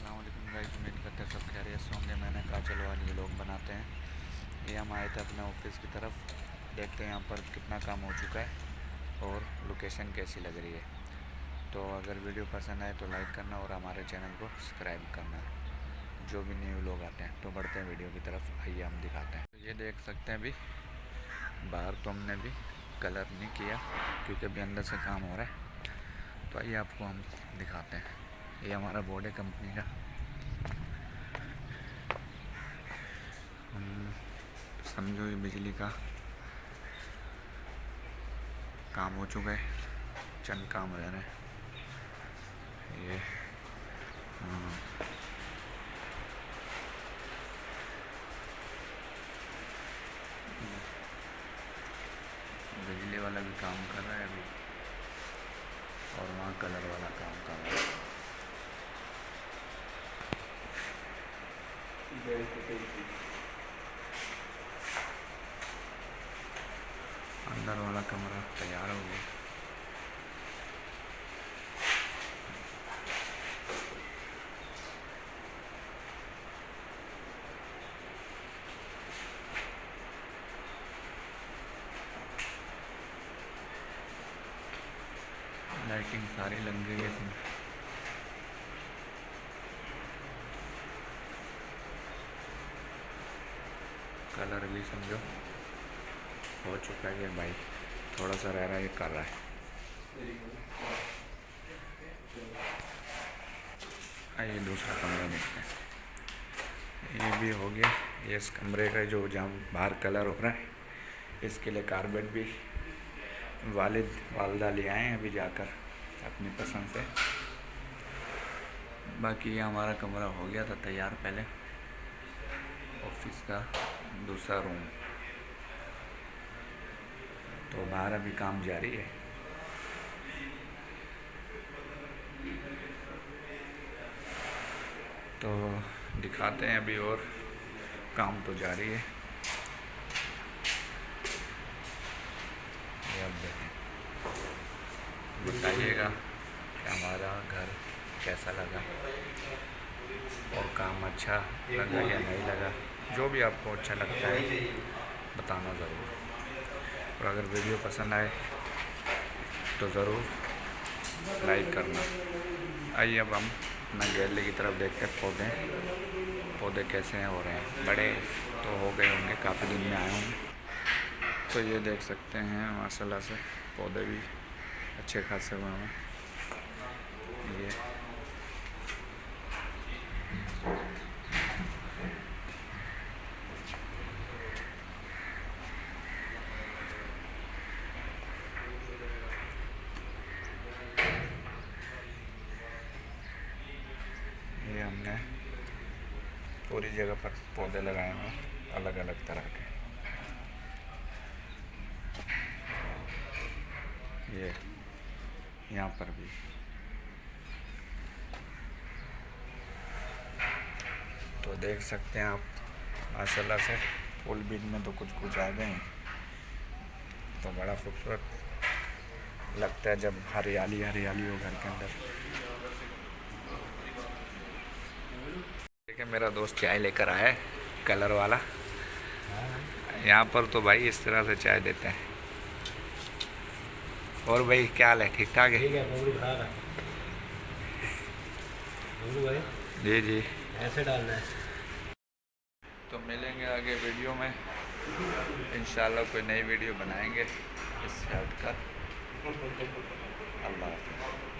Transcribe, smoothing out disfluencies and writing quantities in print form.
अस्सलाम वालेकुम गाइस, उम्मीद करते हैं सब खैरियत से होंगे। मैंने कहा चलो आज व्लॉग बनाते हैं। ये हम आए थे अपने ऑफिस की तरफ, देखते हैं यहाँ पर कितना काम हो चुका है और लोकेशन कैसी लग रही है। तो अगर वीडियो पसंद आए तो लाइक करना और हमारे चैनल को सब्सक्राइब करना, जो भी न्यू लोग आते हैं। तो बढ़ते हैं वीडियो की तरफ, आइए हम दिखाते हैं। तो ये देख सकते हैं, अभी बाहर तो हमने भी कलर नहीं किया क्योंकि अभी अंदर से काम हो रहा है। तो आइए आपको हम दिखाते हैं। ये हमारा बोर्ड है कंपनी का। हम समझो ये बिजली का काम हो चुका है, चंद काम रह रहे हैं। ये बिजली वाला भी काम कर रहा है अभी, और वहाँ कलर वाला काम कर रहा है। अंदर वाला कमरा तैयार हो गया। लाइटिंग सारी लग गई है इसमें। कलर भी समझो हो चुका है भाई, थोड़ा सा रह रहा है, ये कर रहा है। आइए दूसरा कमरा देखते हैं। ये भी हो गया। ये इस कमरे का जो जहाँ बाहर कलर हो रहा है, इसके लिए कारपेट भी वालदा ले आए हैं अभी जाकर अपनी पसंद से। बाकी ये हमारा कमरा हो गया था तैयार पहले, ऑफिस का दूसरा रूम। तो बाहर अभी काम जारी है। तो दिखाते हैं अभी, और काम तो जारी है। ये अब देखें, बताइएगा कि हमारा घर कैसा लगा और काम अच्छा लगा या नहीं लगा। जो भी आपको अच्छा लगता है बताना ज़रूर, और अगर वीडियो पसंद आए तो ज़रूर लाइक करना। आइए अब हम अपना गैलरी की तरफ देखते हैं। पौधे कैसे हो रहे हैं, बड़े तो हो गए होंगे, काफ़ी दिन में आए होंगे। तो ये देख सकते हैं माशाल्लाह से पौधे भी अच्छे खासे हुए हैं। ये हमने पूरी जगह पर पौधे लगाए हैं, अलग अलग तरह के। ये यहाँ पर भी तो देख सकते हैं आप माशाल्लाह से फूल बीज में तो कुछ कुछ आ गए हैं। तो बड़ा खूबसूरत लगता है जब हरियाली हरियाली हो घर के अंदर। देखिए मेरा दोस्त चाय लेकर आया है, कलर वाला। यहाँ पर तो भाई इस तरह से चाय देते हैं। और भाई क्या हाल है, ठीक ठाक है? जी जी, ऐसे डालना है। तो मिलेंगे आगे वीडियो में इंशाल्लाह, कोई नई वीडियो बनाएंगे इस शर्ट का। अल्लाह हाफ़िज़।